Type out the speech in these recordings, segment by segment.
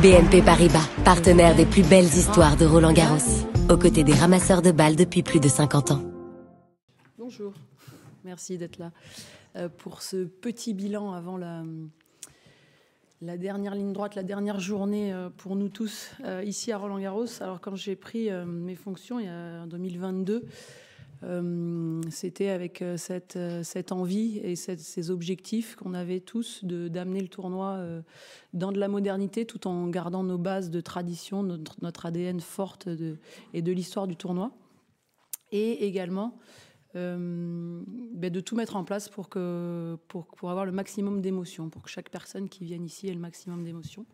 BNP Paribas, partenaire des plus belles histoires de Roland-Garros, aux côtés des ramasseurs de balles depuis plus de 50 ans. Bonjour, merci d'être là pour ce petit bilan avant la dernière ligne droite, la dernière journée pour nous tous ici à Roland-Garros. Alors quand j'ai pris mes fonctions en 2022, c'était avec cette envie et ces objectifs qu'on avait tous d'amener le tournoi dans de la modernité tout en gardant nos bases de tradition, notre ADN forte et de l'histoire du tournoi. Et également de tout mettre en place pour avoir le maximum d'émotions, pour que chaque personne qui vienne ici ait le maximum d'émotions.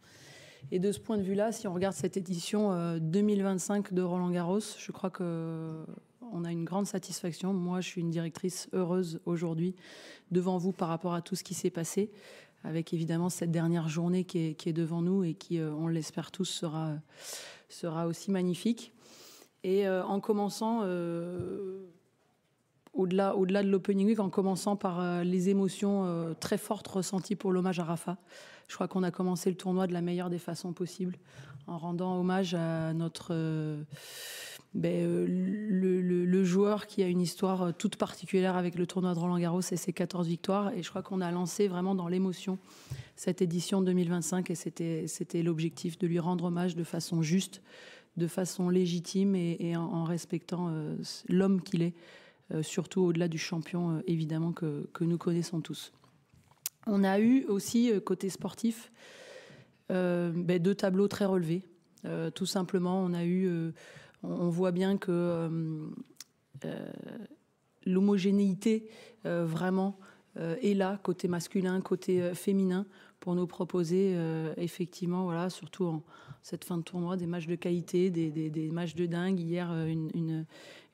Et de ce point de vue-là, si on regarde cette édition 2025 de Roland-Garros, je crois qu'on a une grande satisfaction. Moi, je suis une directrice heureuse aujourd'hui devant vous par rapport à tout ce qui s'est passé, avec évidemment cette dernière journée qui est devant nous et qui, on l'espère tous, sera aussi magnifique. Et en commençant... Au-delà de l'Opening Week, en commençant par les émotions très fortes ressenties pour l'hommage à Rafa. Je crois qu'on a commencé le tournoi de la meilleure des façons possibles, en rendant hommage à notre le joueur qui a une histoire toute particulière avec le tournoi de Roland-Garros et ses 14 victoires. Et je crois qu'on a lancé vraiment dans l'émotion cette édition 2025 et c'était l'objectif de lui rendre hommage de façon juste, de façon légitime et en respectant l'homme qu'il est. Surtout au-delà du champion, évidemment, que nous connaissons tous. On a eu aussi, côté sportif, 2 tableaux très relevés. Tout simplement, on voit bien que l'homogénéité, vraiment, est là, côté masculin, côté féminin, pour nous proposer, effectivement, voilà, surtout en cette fin de tournoi, des matchs de qualité, des matchs de dingue. Hier,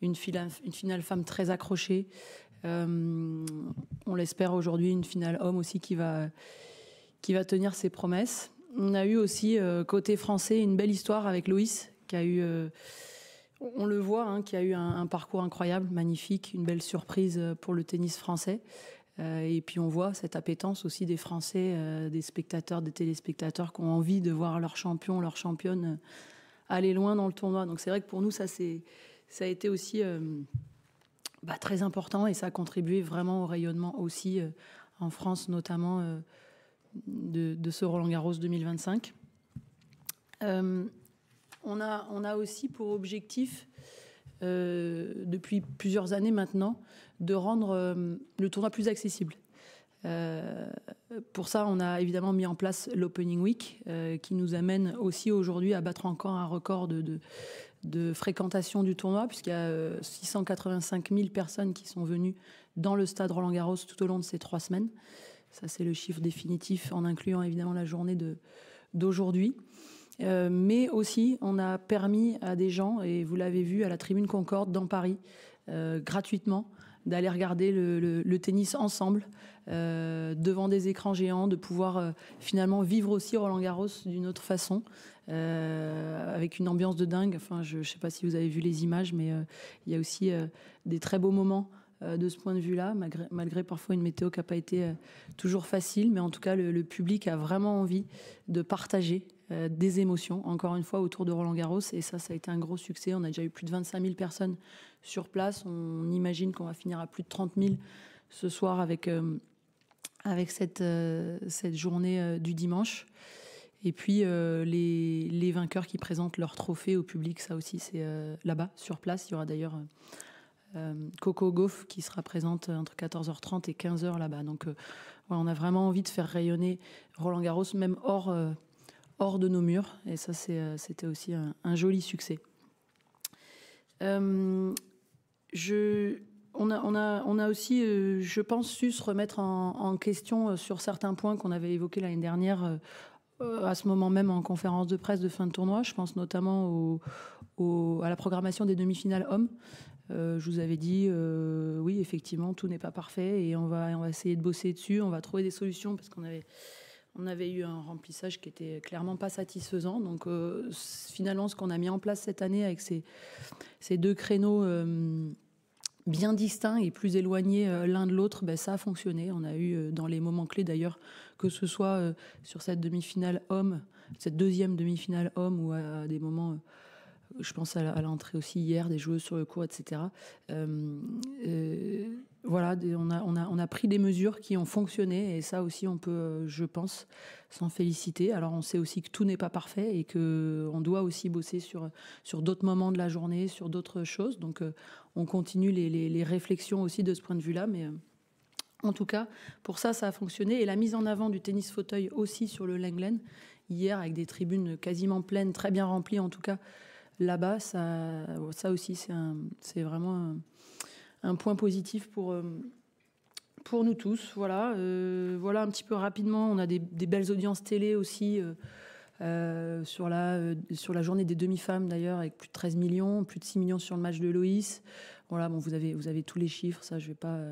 une finale femme très accrochée. On l'espère aujourd'hui, une finale homme aussi qui va tenir ses promesses. On a eu aussi, côté français, une belle histoire avec Loïs, qui a eu, on le voit, qui a eu un parcours incroyable, magnifique, une belle surprise pour le tennis français. Et puis on voit cette appétence aussi des Français, des spectateurs, des téléspectateurs qui ont envie de voir leur champion, leur championne aller loin dans le tournoi. Donc c'est vrai que pour nous, ça a été aussi très important et ça a contribué vraiment au rayonnement aussi en France, notamment de ce Roland-Garros 2025. On a aussi pour objectif, depuis plusieurs années maintenant, de rendre le tournoi plus accessible. Pour ça, on a évidemment mis en place l'Opening Week, qui nous amène aussi aujourd'hui à battre encore un record de fréquentation du tournoi, puisqu'il y a 685 000 personnes qui sont venues dans le stade Roland-Garros tout au long de ces 3 semaines. Ça, c'est le chiffre définitif, en incluant évidemment la journée d'aujourd'hui. Mais aussi, on a permis à des gens, et vous l'avez vu à la Tribune Concorde dans Paris, gratuitement, d'aller regarder le tennis ensemble, devant des écrans géants, de pouvoir finalement vivre aussi Roland-Garros d'une autre façon, avec une ambiance de dingue. Enfin, je ne sais pas si vous avez vu les images, mais il y a aussi des très beaux moments de ce point de vue-là, malgré parfois une météo qui n'a pas été toujours facile, mais en tout cas, le public a vraiment envie de partager des émotions, encore une fois, autour de Roland-Garros. Et ça a été un gros succès. On a déjà eu plus de 25 000 personnes sur place. On imagine qu'on va finir à plus de 30 000 ce soir avec cette journée du dimanche. Et puis, les vainqueurs qui présentent leur trophée au public, ça aussi, c'est là-bas, sur place. Il y aura d'ailleurs Coco Gauff qui sera présente entre 14h30 et 15h là-bas. Donc, on a vraiment envie de faire rayonner Roland-Garros, même hors de nos murs. Et ça, c'était aussi un joli succès. On a aussi, je pense, su se remettre en question sur certains points qu'on avait évoqués l'année dernière, à ce moment même en conférence de presse de fin de tournoi. Je pense notamment à la programmation des demi-finales hommes. Je vous avais dit, oui, effectivement, tout n'est pas parfait et on va essayer de bosser dessus. On va trouver des solutions parce qu'on avait eu un remplissage qui était clairement pas satisfaisant. Donc, finalement, ce qu'on a mis en place cette année avec ces 2 créneaux bien distincts et plus éloignés l'un de l'autre, ça a fonctionné. On a eu dans les moments clés d'ailleurs, que ce soit sur cette demi-finale homme, cette deuxième demi-finale homme, ou à des moments, je pense à l'entrée aussi hier, des joueuses sur le court, etc. Voilà, on a pris des mesures qui ont fonctionné, et ça aussi on peut, je pense, s'en féliciter. Alors on sait aussi que tout n'est pas parfait et qu'on doit aussi bosser sur d'autres moments de la journée, sur d'autres choses. Donc on continue les réflexions aussi de ce point de vue-là, mais en tout cas, pour ça a fonctionné. Et la mise en avant du tennis fauteuil aussi sur le Lenglen, hier, avec des tribunes quasiment pleines, très bien remplies en tout cas, là-bas, ça aussi, c'est vraiment un point positif pour nous tous. Voilà, voilà un petit peu rapidement. On a des belles audiences télé aussi sur la journée des demi-femmes d'ailleurs, avec plus de 13 millions, plus de 6 millions sur le match de Loïs. Voilà, bon, vous avez tous les chiffres, ça je vais pas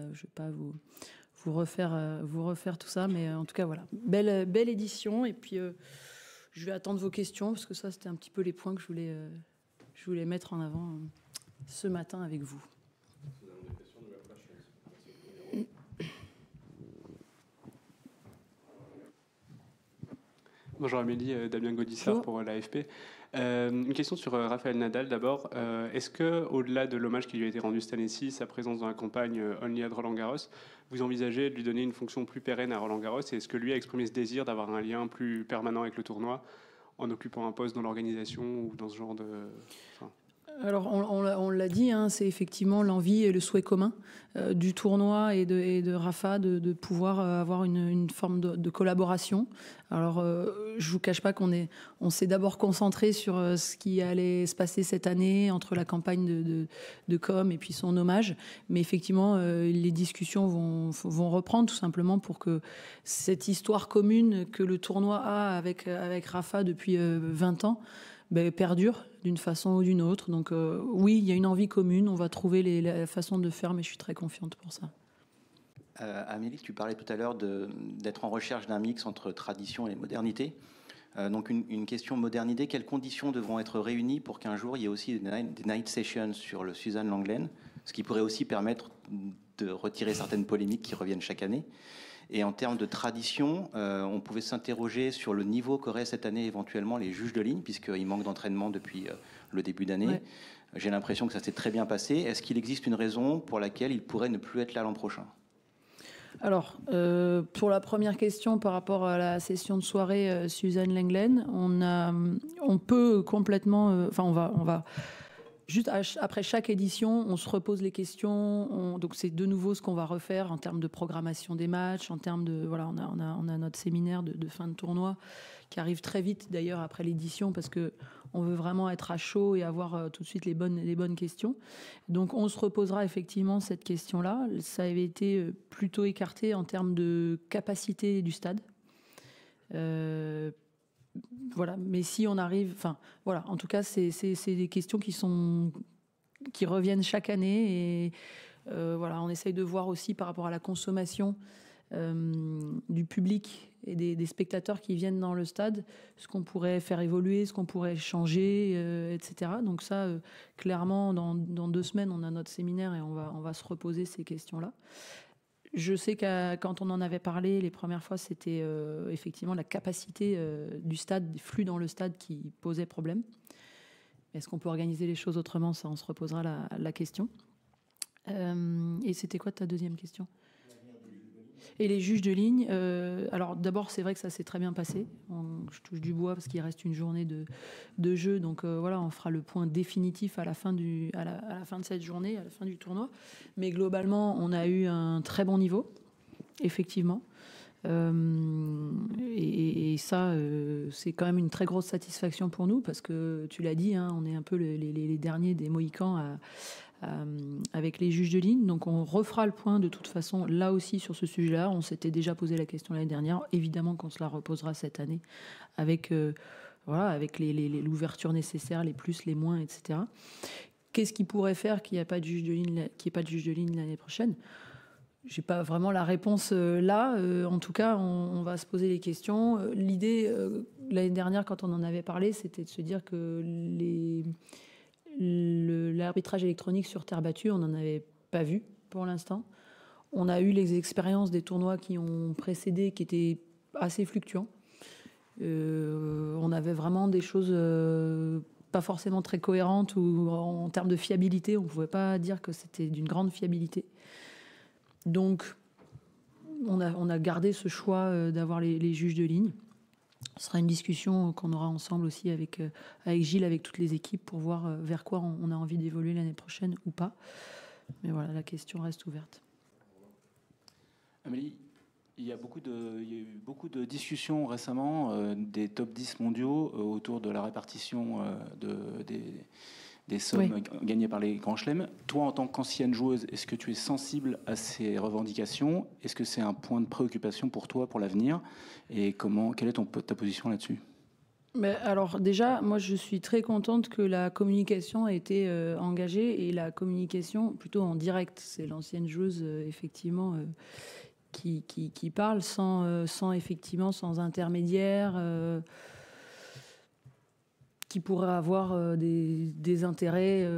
vous refaire tout ça, mais en tout cas voilà, belle édition. Et puis je vais attendre vos questions, parce que ça c'était un petit peu les points que je voulais mettre en avant ce matin avec vous. Bonjour Amélie, Damien Gaudissart pour l'AFP. Une question sur Rafael Nadal d'abord. Est-ce que, au-delà de l'hommage qui lui a été rendu cette année-ci, sa présence dans la campagne Only at Roland Garros, vous envisagez de lui donner une fonction plus pérenne à Roland Garros? Et est-ce que lui a exprimé ce désir d'avoir un lien plus permanent avec le tournoi en occupant un poste dans l'organisation ou dans ce genre de... Alors, on l'a dit, hein, c'est effectivement l'envie et le souhait commun du tournoi et de Rafa de pouvoir avoir une forme de collaboration. Alors, je vous cache pas on s'est d'abord concentré sur ce qui allait se passer cette année entre la campagne de com et puis son hommage. Mais effectivement, les discussions vont reprendre, tout simplement pour que cette histoire commune que le tournoi a avec Rafa depuis 20 ans perdure d'une façon ou d'une autre. Donc oui, il y a une envie commune, on va trouver la façon de faire, mais je suis très confiante pour ça. Amélie, tu parlais tout à l'heure d'être en recherche d'un mix entre tradition et modernité. Donc une question modernité, quelles conditions devront être réunies pour qu'un jour il y ait aussi des night sessions sur le Suzanne Lenglen, ce qui pourrait aussi permettre de retirer certaines polémiques qui reviennent chaque année? Et en termes de tradition, on pouvait s'interroger sur le niveau qu'auraient cette année éventuellement les juges de ligne, puisqu'il manque d'entraînement depuis le début d'année. Ouais. J'ai l'impression que ça s'est très bien passé. Est-ce qu'il existe une raison pour laquelle il pourrait ne plus être là l'an prochain? Alors, pour la première question par rapport à la session de soirée Suzanne Lenglen, on peut complètement... on va juste après chaque édition, on se repose les questions. Donc c'est de nouveau ce qu'on va refaire en termes de programmation des matchs, en termes de... Voilà, on a notre séminaire de fin de tournoi qui arrive très vite d'ailleurs après l'édition, parce qu'on veut vraiment être à chaud et avoir tout de suite les bonnes questions. Donc on se reposera effectivement cette question-là. Ça avait été plutôt écarté en termes de capacité du stade. Voilà, mais si on arrive, voilà, en tout cas, c'est des questions qui reviennent chaque année, et voilà, on essaye de voir aussi par rapport à la consommation du public et des spectateurs qui viennent dans le stade, ce qu'on pourrait faire évoluer, ce qu'on pourrait changer, etc. Donc ça, clairement, dans 2 semaines, on a notre séminaire et on va se reposer ces questions-là. Je sais que quand on en avait parlé les premières fois, c'était effectivement la capacité du stade, des flux dans le stade qui posait problème. Est-ce qu'on peut organiser les choses autrement? Ça, on se reposera la question. Et c'était quoi ta deuxième question? Et les juges de ligne, alors d'abord, c'est vrai que ça s'est très bien passé. Je touche du bois parce qu'il reste une journée de jeu. Donc voilà, on fera le point définitif à la fin de cette journée, à la fin du tournoi. Mais globalement, on a eu un très bon niveau, effectivement. Et ça, c'est quand même une très grosse satisfaction pour nous, parce que tu l'as dit, hein, on est un peu les derniers des Mohicans avec les juges de ligne. Donc on refera le point de toute façon là aussi sur ce sujet-là. On s'était déjà posé la question l'année dernière. Évidemment qu'on se la reposera cette année avec l'ouverture nécessaire, les plus, les moins, etc. Qu'est-ce qui pourrait faire qu'il n'y ait pas de juge de ligne l'année prochaine? J'ai pas vraiment la réponse là. En tout cas, on va se poser les questions. L'idée, l'année dernière, quand on en avait parlé, c'était de se dire que l'arbitrage électronique sur terre battue, on en avait pas vu pour l'instant. On a eu les expériences des tournois qui ont précédé, qui étaient assez fluctuants. On avait vraiment des choses pas forcément très cohérentes, ou en termes de fiabilité, on ne pouvait pas dire que c'était d'une grande fiabilité. Donc, on a gardé ce choix d'avoir les juges de ligne. Ce sera une discussion qu'on aura ensemble aussi avec Gilles, avec toutes les équipes, pour voir vers quoi on a envie d'évoluer l'année prochaine ou pas. Mais voilà, la question reste ouverte. Amélie, il y a eu beaucoup de discussions récemment des top 10 mondiaux autour de la répartition des sommes gagnées par les grands chelems. Toi, en tant qu'ancienne joueuse, est-ce que tu es sensible à ces revendications? Est-ce que c'est un point de préoccupation pour toi, pour l'avenir? Et quelle est ta position là-dessus? Mais alors déjà, moi je suis très contente que la communication ait été engagée, et la communication plutôt en direct. C'est l'ancienne joueuse effectivement qui parle sans intermédiaire, qui pourrait avoir des intérêts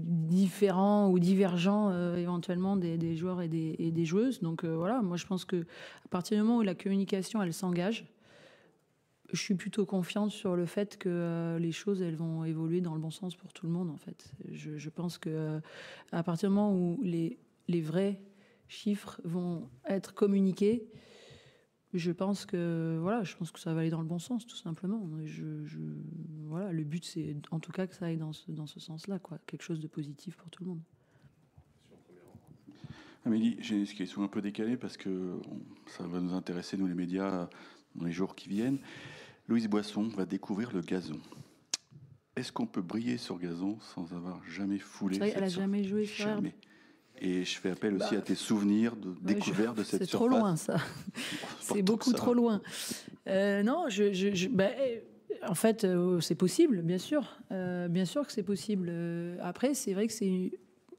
différents ou divergents éventuellement des joueurs et des joueuses. Donc voilà, moi je pense que à partir du moment où la communication elle s'engage, je suis plutôt confiante sur le fait que les choses elles vont évoluer dans le bon sens pour tout le monde en fait. Je pense que à partir du moment où les vrais chiffres vont être communiqués, je pense que ça va aller dans le bon sens, tout simplement. Voilà, le but, c'est en tout cas que ça aille dans ce sens-là, quoi. Quelque chose de positif pour tout le monde. Amélie, j'ai une question un peu décalée parce que ça va nous intéresser, nous les médias, dans les jours qui viennent. Louise Boisson va découvrir le gazon. Est-ce qu'on peut briller sur gazon sans avoir jamais foulé? Elle n'a jamais joué sur herbe. Et je fais appel aussi à tes souvenirs de découverte de cette surface. C'est trop loin, ça. C'est beaucoup trop loin. Non, en fait, c'est possible, bien sûr. Bien sûr que c'est possible. Après, c'est vrai que c'est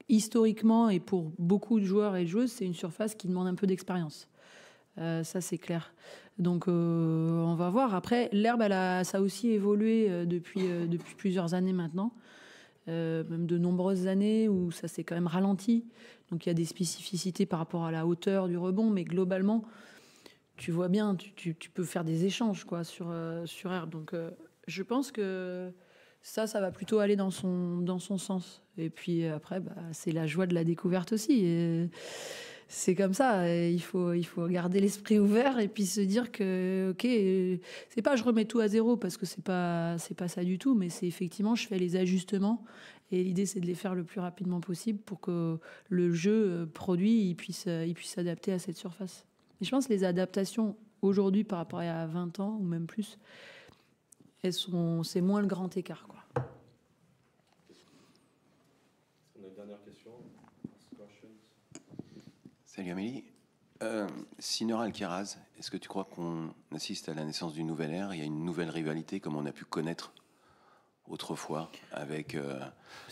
historiquement, et pour beaucoup de joueurs et de joueuses, c'est une surface qui demande un peu d'expérience. Ça, c'est clair. Donc, on va voir. Après, l'herbe, ça a aussi évolué depuis plusieurs années maintenant. Même de nombreuses années où ça s'est quand même ralenti. Donc il y a des spécificités par rapport à la hauteur du rebond, mais globalement, tu vois bien, tu peux faire des échanges quoi, sur herbe. Donc je pense que ça va plutôt aller dans son sens. Et puis après, c'est la joie de la découverte aussi. Et c'est comme ça, il faut garder l'esprit ouvert et puis se dire que, ok, c'est pas je remets tout à zéro parce que c'est pas ça du tout, mais c'est effectivement je fais les ajustements et l'idée c'est de les faire le plus rapidement possible pour que le jeu produit il puisse s'adapter à cette surface. Et je pense que les adaptations aujourd'hui par rapport à 20 ans ou même plus, c'est moins le grand écart, quoi. On a une dernière question. Salut Amélie. Sinner Alcaraz, est-ce que tu crois qu'on assiste à la naissance d'une nouvelle ère? Il y a une nouvelle rivalité comme on a pu connaître autrefois avec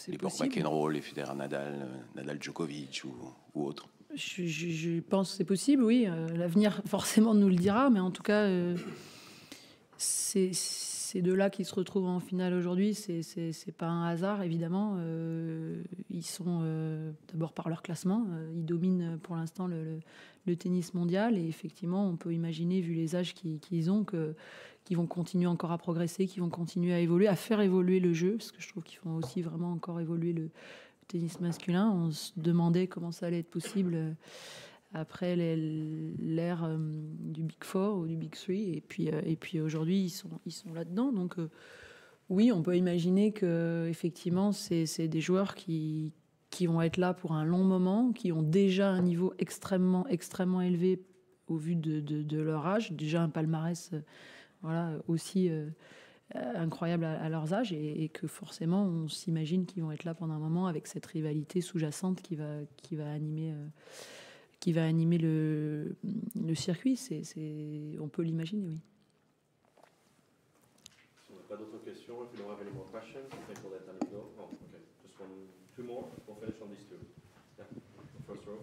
les McEnroe, les Federer Nadal, Nadal Djokovic ou autres? Je pense que c'est possible, oui. L'avenir forcément nous le dira, mais en tout cas, ces deux-là qui se retrouvent en finale aujourd'hui, c'est pas un hasard, évidemment. Ils sont, d'abord par leur classement, ils dominent pour l'instant le tennis mondial. Et effectivement, on peut imaginer, vu les âges qu'ils ont, qu'ils vont continuer encore à progresser, qu'ils vont continuer à évoluer, à faire évoluer le jeu, parce que je trouve qu'ils font aussi vraiment encore évoluer le tennis masculin. On se demandait comment ça allait être possible après l'ère du Big Four ou du Big Three, et puis aujourd'hui ils sont là-dedans. Donc oui, on peut imaginer que effectivement c'est des joueurs qui vont être là pour un long moment, qui ont déjà un niveau extrêmement élevé au vu de leur âge, déjà un palmarès aussi incroyable à leurs âges, et que forcément on s'imagine qu'ils vont être là pendant un moment avec cette rivalité sous-jacente qui va animer le circuit. On peut l'imaginer, oui. Si on n'a pas d'autres questions, if you don't have any more questions, thank you for that, Amélie. Oh, okay. Just two more. We'll finish on these two. Yeah. The first row.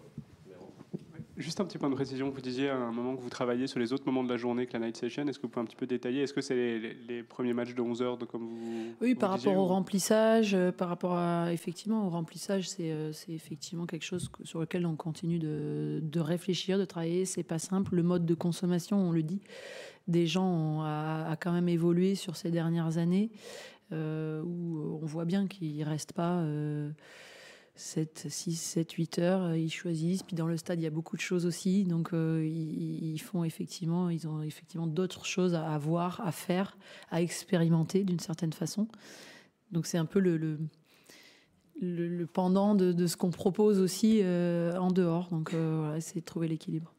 Juste un petit point de précision, vous disiez à un moment que vous travaillez sur les autres moments de la journée que la night session. Est-ce que vous pouvez un petit peu détailler? Est-ce que c'est les premiers matchs de 11 heures comme vous? Oui, vous par disiez, rapport au ou... remplissage, par rapport effectivement au remplissage, c'est effectivement quelque chose sur lequel on continue de réfléchir, de travailler. C'est pas simple. Le mode de consommation, on le dit, des gens a quand même évolué sur ces dernières années, où on voit bien qu'ils restent pas 7, 6, 7, 8 heures, ils choisissent. Puis dans le stade, il y a beaucoup de choses aussi. Donc, ils ont effectivement d'autres choses à voir, à faire, à expérimenter d'une certaine façon. Donc, c'est un peu le pendant de ce qu'on propose aussi en dehors. Donc, voilà, c'est de trouver l'équilibre.